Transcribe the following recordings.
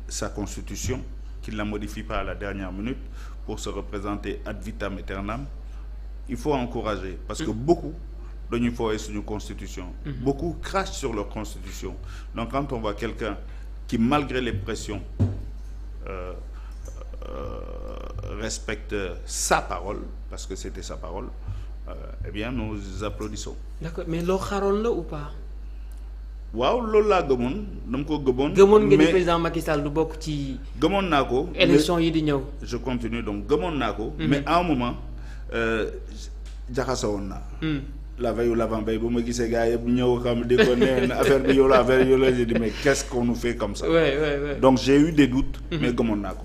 sa constitution, qu'il ne la modifie pas à la dernière minute pour se représenter ad vitam aeternam. Il faut encourager, parce que beaucoup dañuy fooye suñu constitution. Beaucoup crachent sur leur constitution. Donc quand on voit quelqu'un qui, malgré les pressions, respecte sa parole, parce que c'était sa parole, eh bien nous applaudissons. D'accord, mais loo xaroon la ou pas? waaw loolu laa gëmoon dama ko gëmoon. gëmoon nga ni président Macky Sall du bokk ci. gëmoon naa ko. élection yi di ñëw. je continue donc gëmoon naa ko. mais à un moment jaxasawoon naa. la veille ou l'avant-veille bu ma gisee gars yëpp ñëw xam di ko ne affaire bi yow la affaire yow la j'ai dit mais qu'est-ce qu'on nous fait comme ça. Ouais. donc j'ai eu des doutes. mais gëmoon naa ko.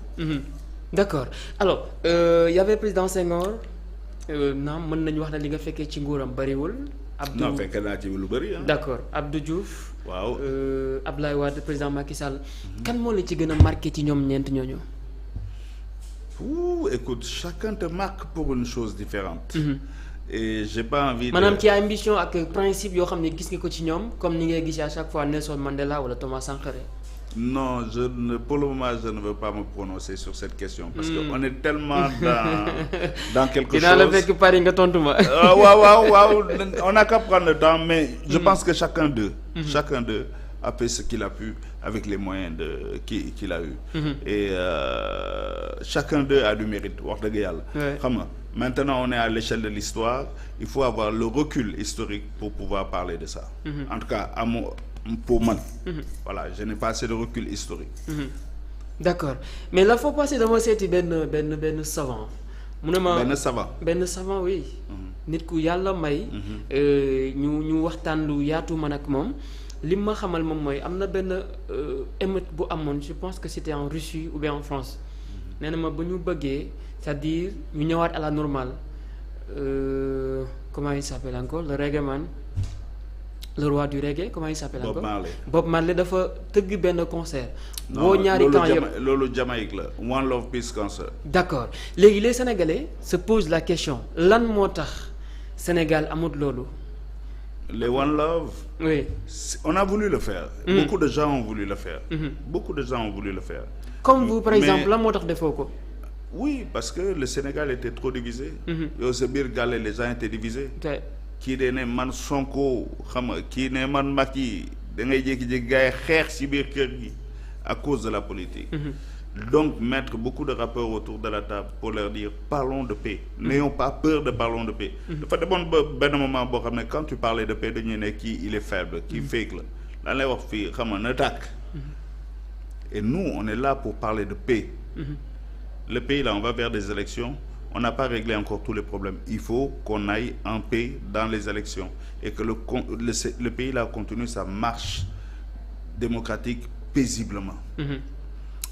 D'accord alors y avait président Senghor naam mën nañu wax ne li nga fekkee ci nguuram bariwul. Abdou non fekkee naa ci lu bari. D'accord Abdou Diouf. waaw Abdoulaye Wade président Macky Sall. kan moo la ci gën a marqué ci ñoom ñeent ñooñu. Écoute, chacun te marque pour une chose différente. Et j'ai pas envie de. maanaam ci ambition ak principe yoo xam ne gis nga ko ci ñoom comme ni ngay gisee à chaque fois Nelson Mandela wala Thomas Sankara. Non, pour le moment, je ne veux pas me prononcer sur cette question parce qu'on est tellement dans quelque chose. dinaa la fekk Paris nga tontu ma. waaw, on n'a qu'à prendre le temps, mais je pense que chacun d'eux a fait ce qu'il a pu avec les moyens qu'il a eu. Et chacun d'eux a du mérite, wax dëgg yàlla. Xam nga, maintenant on est à l'échelle de l'histoire, il faut avoir le recul historique pour pouvoir parler de ça. En tout cas, pour moi. Voilà, je n'ai pas assez de recul historique. D'accord, mais la fois passée dama seeti benn savant. mu ne ma benn savant oui. nit ku yàlla may. ñu waxtaan lu yaatu man ak moom. li ma xamal moom mooy am na benn émeute bu amoon je pense que c'était en Russie ou bien en France. nee na ma ba ñu bëggee c'est-à-dire ñu ñëwaat à la normale comment il s'appelle encore le reggaeman. le roi du reggae comment il s'appelle encore Bob Marley dafa tëgg benn concert. boo ñaari camp yëpp loolu Jamaïque la One Love Peace concert. D'accord léegi les Sénégalais se posent la question lan moo tax Sénégal amut loolu. les One Love. Oui. On a voulu le faire. Beaucoup de gens ont voulu le faire. Beaucoup de gens ont voulu le faire. Comme vous par exemple lan moo tax defoo ko. Oui parce que le Sénégal était trop divisé. yow sa biir gàlle les gens étaient divisés. kii de ne man Sonko xam nga kii ne man Macky da ngay jékki-jékki gars yi xeex ci biir kër gi à cause de la politique. Donc mettre beaucoup de rappeurs autour de la table pour leur dire parlons de paix. N'ayons pas peur de parlons de paix. dafa demoon ba benn moment boo xam ne quand tu parlais de paix dañuy ne kii il est faible kii fake la lan lay wax fii xam nga na tàkk. Et nous on est là pour parler de paix. Le pays là on va vers des élections. On n'a pas réglé encore tous les problèmes. Il faut qu'on aille en paix dans les élections et que le pays là continue sa marche démocratique paisiblement. Il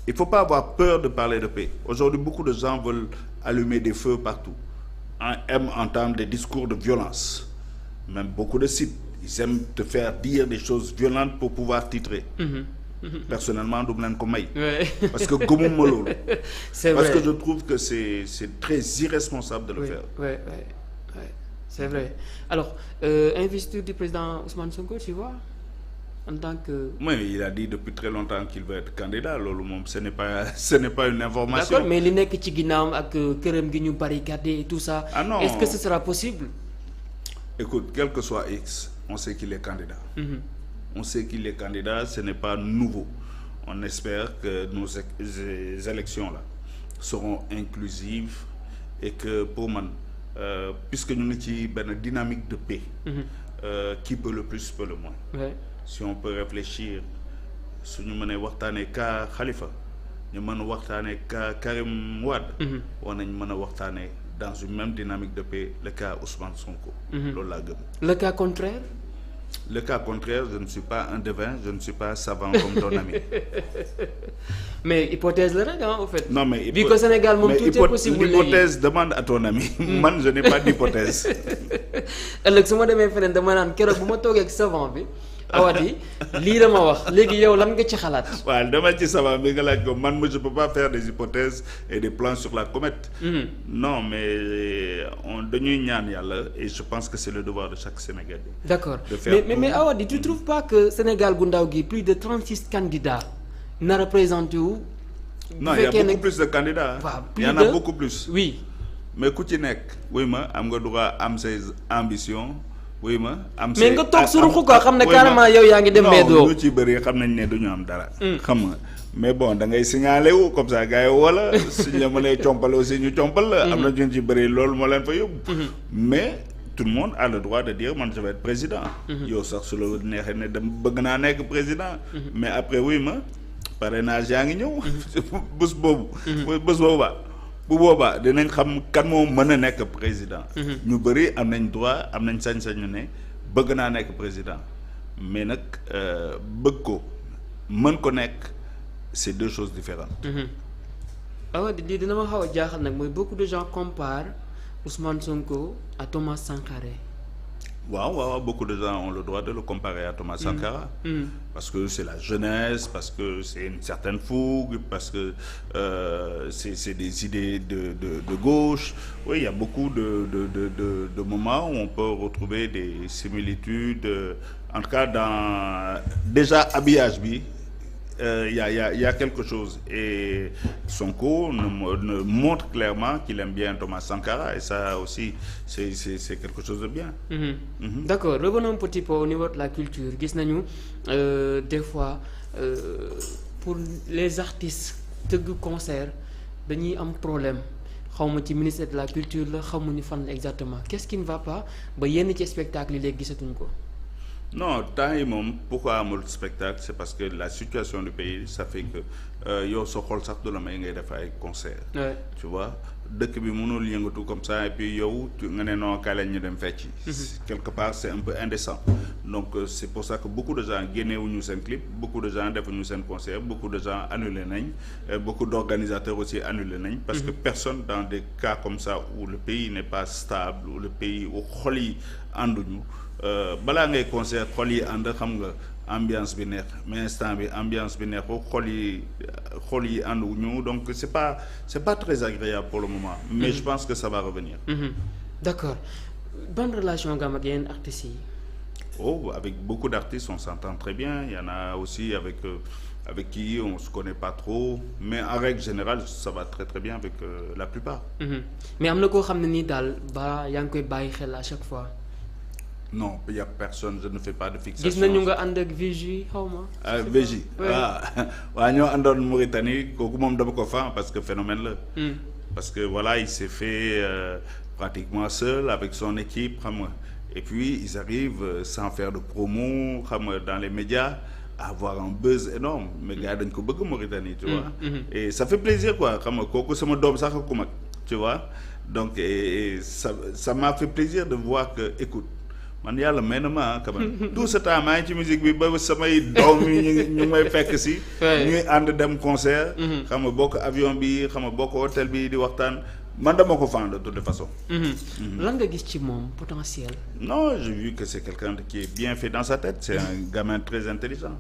ne faut pas avoir peur de parler de paix. Aujourd'hui, beaucoup de gens veulent allumer des feux partout. Aiment entendre des discours de violence. Même beaucoup de sites, ils aiment te faire dire des choses violentes pour pouvoir titrer. Personnellement du leen ko may. Parce que gëmuma loolu. C'est vrai parce que je trouve que c'est très irresponsable de le faire. Ouais. C'est vrai. Alors investiture du président Ousmane Sonko tu vois en tant que. Oui, il a dit depuis très longtemps qu'il veut être candidat loolu moom ce n'est pas une information. D'accord mais li nekk ci ginnaawam ak këram gi ñu barricadé et tout ça. Ah non. Est-ce que ce sera possible? Écoute, quel que soit X, on sait qu'il est candidat. On sait qu'il est candidat, ce n'est pas nouveau. On espère que nos élections-là seront inclusives et que pour man, puisque nous avons une dynamique de paix, qui peut le plus peut le moins. Ouais. Si on peut réfléchir, si nous avons un cas Khalifa, nous avons un cas Karim Wade, on a dans une même dynamique de paix le cas Ousmane Sonko. Le cas contraire? Le cas contraire, je ne suis pas un devin, je ne suis pas savant comme ton ami. Mais hypothèse le rek en fait. Non mais vu que Sénégal moom tout est possible. L'hypothèse demande à ton ami. Man je n'ai pas d'hypothèse. ëllëg su ma demee feneen dama naan keroog bu ma toogee ak savant bi awati lii la ma wax léegi yow lan nga ci xalaat. waaw dama ci savant bi nga laaj ko man je peux pas faire des hypothèses et des plans sur la comète. Non mais dañuy ñaan yàlla et je pense que c'est le devoir de chaque Sénégalais. D'accord mais Awadi tu trouves pas que Sénégal gu ndaw gi plus de 36 candidats nar a présenté wu. non il y a beaucoup plus de candidats. waaw il y en a beaucoup plus. oui. mais ku ci nekk wuy ma am nga droit am ses ambitions wuy ma am. mais nga toog suruxu ko xam ne carrément yow yaa ngi dem. mais doo non lu ci bëri xam nañ ne du ñu am dara. xam nga mais bon da ngay signaler wu comme ça gars yi wala suñ la mënee compal aussi ñu compal la. am na ñu ci bëri loolu moo leen fa yóbbu. mais tout le monde a le droit de dire man je vais être président. yow sax su la neexee ne dem bëgg naa nekk président. mais après wuy ma parrainage yaa ngi ñëw. bés boobu. bés booba. bu boobaa dinañ xam kan moo mën a nekk président. ñu bëri am nañ droit am nañ sañ-sañu ne bëgg naa nekk président mais nag bëgg ko mën ko nekk c'est deux choses différentes. waaw lii dina ma xaw a jaaxal nag mooy beaucoup de gens comparent Ousmane Sonko à Thomas Sankara. waaw beaucoup de gens ont le droit de le comparer à Thomas Sankara. Parce que c'est la jeunesse, parce que c'est une certaine fougue, parce que c'est des idées de gauche. Oui, il y a beaucoup de moments où on peut retrouver des similitudes. En tout cas, dans déjà habillage bi. Il y a quelque chose et Sonko nous montre clairement qu'il aime bien Thomas Sankara et ça aussi c'est quelque chose de bien. D'accord, revenons un petit peu au niveau de la culture gis nañu des fois pour les artistes tëgg concert dañuy am problème xawma ci ministère de la culture la xamuñu fan la exactement qu'est-ce qui ne va pas ba yenn ci spectacle yi léegi gisatuñ ko. non temps yi moom pourquoi amul spectacle c'est parce que la situation du pays ça fait que yow sa xol sax du la may ngay def ay concert tu vois dëkk bi mënul yëngatu comme ça et puis yow nga ne non kaay lañ ñu dem fecc quelque part c'est un peu indécent donc c'est pour ça que beaucoup de gens génnewuñu seen clip beaucoup de gens defuñu seen concert beaucoup de gens annulé nañ beaucoup d'organisateurs aussi annulé nañ parce que personne dans des cas comme ça où le pays n'est pas stable où le pays où xol yi ànduñu balaa ngay concert xol yi ànd xam nga ambiance bi neex mais instant bi ambiance bi neexu xol yi ànd ñu donc c'est pas très agréable pour le moment mais je pense que ça va revenir. D'accord. Bonne relation nga am ak yeneen artistes yi. Avec beaucoup d'artistes on s'entend très bien il y en a aussi avec qui on se connaît pas trop mais en règle générale ça va très très bien avec la plupart. Mais am na koo xam ne nii daal ba yaa ngi koy bàyyi xel à chaque fois. Non, il y a personne, je ne fais pas de fixation. Gis nañu nga ànd ak Vigie xaw ma. Vigie waaw ñoo àndoon Mauritanie kooku moom dama ko fan parce que phénomène la. Parce que voilà il s'est fait pratiquement seul avec son équipe xam nga et puis ils arrivent sans faire de promo xam nga dans les médias à avoir un buzz énorme mais gars dañ ko bëgg Mauritanie tu vois. Et ça fait plaisir quoi xam nga kooku sama doom sax ku mag tu vois donc et ça m'a fait plaisir de voir que écoute. man yàlla may na ma quand même tout ce temps maa ngi ci musique bi ba samay doom yi ñu may fekk si ñuy ànd dem concert xam nga bokk avion bi xam nga bokk hôtel bi di waxtaan man dama ko fan de toute façon. lan nga gis ci moom potentiel. Non, j'ai vu que c'est quelqu'un qui est bien fait dans sa tête c'est un gamin très intelligent.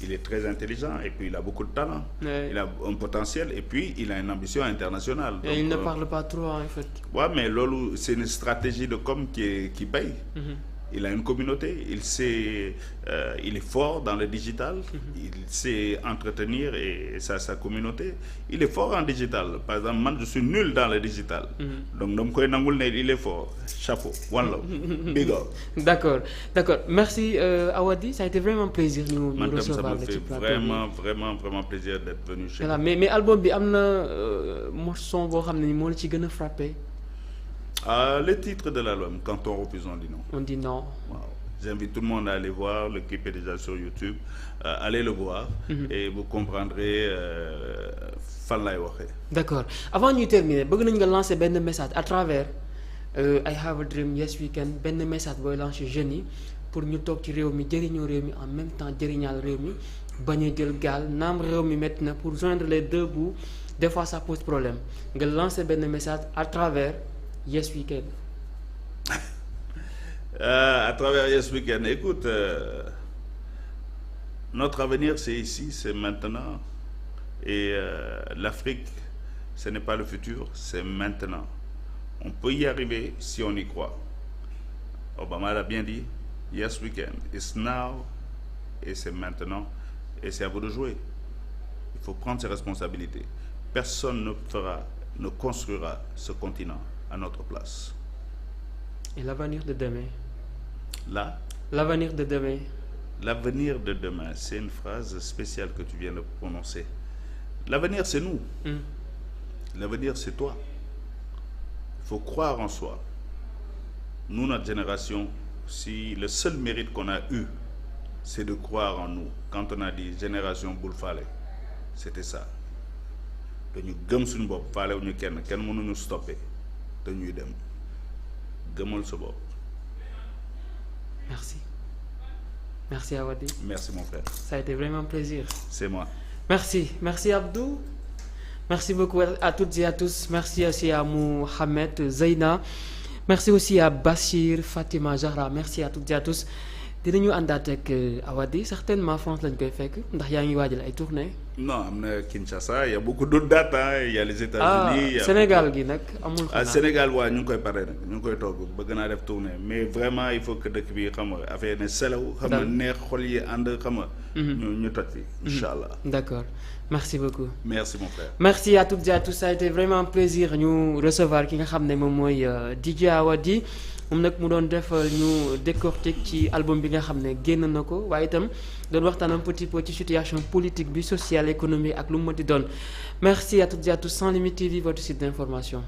Il est très intelligent et puis il a beaucoup de talent. Il a un potentiel et puis il a une ambition internationale. Et donc, il ne parle pas trop en fait. Ouais mais loolu c'est une stratégie de com qui paye. Il a une communauté, il est fort dans le digital, il sait entretenir et sa communauté. Il est fort en digital. Par exemple, moi, je suis nul dans le digital. Donc, il est fort. Chapeau. One love. Big up. D'accord. Merci, Awadi. Ça a été vraiment un plaisir de nous recevoir. Ça me fait vraiment plaisir d'être venu chez vous. Mais album, il y a un morceau qui m'a frappé. Le titre de l'album, Quand on refuse, on dit non. On dit non. Wow. J'invite tout le monde à aller voir, le clip est déjà sur YouTube. Allez le voir et vous comprendrez fan lay waxee. D'accord. Avant ñuy terminer, bëgg nañ nga lancer benn message à travers I Have a Dream Yes We Can benn message booy lancer jeunes yi pour ñu toog ci réew mi jëriñoo réew mi en même temps jëriñaal réew mi bañ a jël gaal naam réew mi métti na pour joindre les deux bouts des fois ça pose problème nga lancer benn message à travers Yes We Can. À travers Yes We Can, écoute, notre avenir c'est ici, c'est maintenant. Et l'Afrique, ce n'est pas le futur, c'est maintenant. On peut y arriver si on y croit. Obama l'a bien dit, Yes We Can, it's now, et c'est maintenant, et c'est à vous de jouer. faut prendre ses responsabilités. Personne ne construira ce continent à notre place. Et l'avenir de demain? L'avenir de demain. L'avenir de demain, c'est une phrase spéciale que tu viens de prononcer. L'avenir, c'est nous. L'avenir, c'est toi. Il faut croire en soi. Nous, notre génération, si le seul mérite qu'on a eu, c'est de croire en nous. Quand on a dit génération bul faale, c'était ça. dañu gëm suñu bopp faale wu ñu kenn mënuñu stoppé dañuy dem gëmal sa bopp. Merci Awadi. Merci mon frère. Ça a été vraiment un plaisir. C'est moi. Merci Abdou. Merci beaucoup à toutes et à tous. Merci aussi à Mohamed, Zeyna. Merci aussi à Bachir, Fatima, Zahra. Merci à toutes et à tous. dinañu àndaat ak Awadi certainement France lañ koy fekk ndax yaa ngi waajal ay tournée. Non am na Kinshasa y a beaucoup d'autres dates y a les États-Unis Sénégal gi nag amul. Sénégal waa ñu ngi koy pare nag ñu ngi koy togg bëgg naa def tournée mais vraiment il faut que dëkk bi xam nga affaire ne selaw xam nga neex xol yi ànd xam nga. ñu toj fi incha allah. D'accord merci beaucoup. Merci mon frère. Merci à toutes et à tous ça a été vraiment un plaisir ñu recevoir ki nga xam ne moom mooy DJ Awadi. moom nag mu doon def ñu décortique ci album bi nga xam ne génn na ko waaye itam doon waxtaan un petit peu ci situation politique bi sociale économique ak lu mu mën di doon merci à toutes et à tous Sans Limites TV votre site d'information.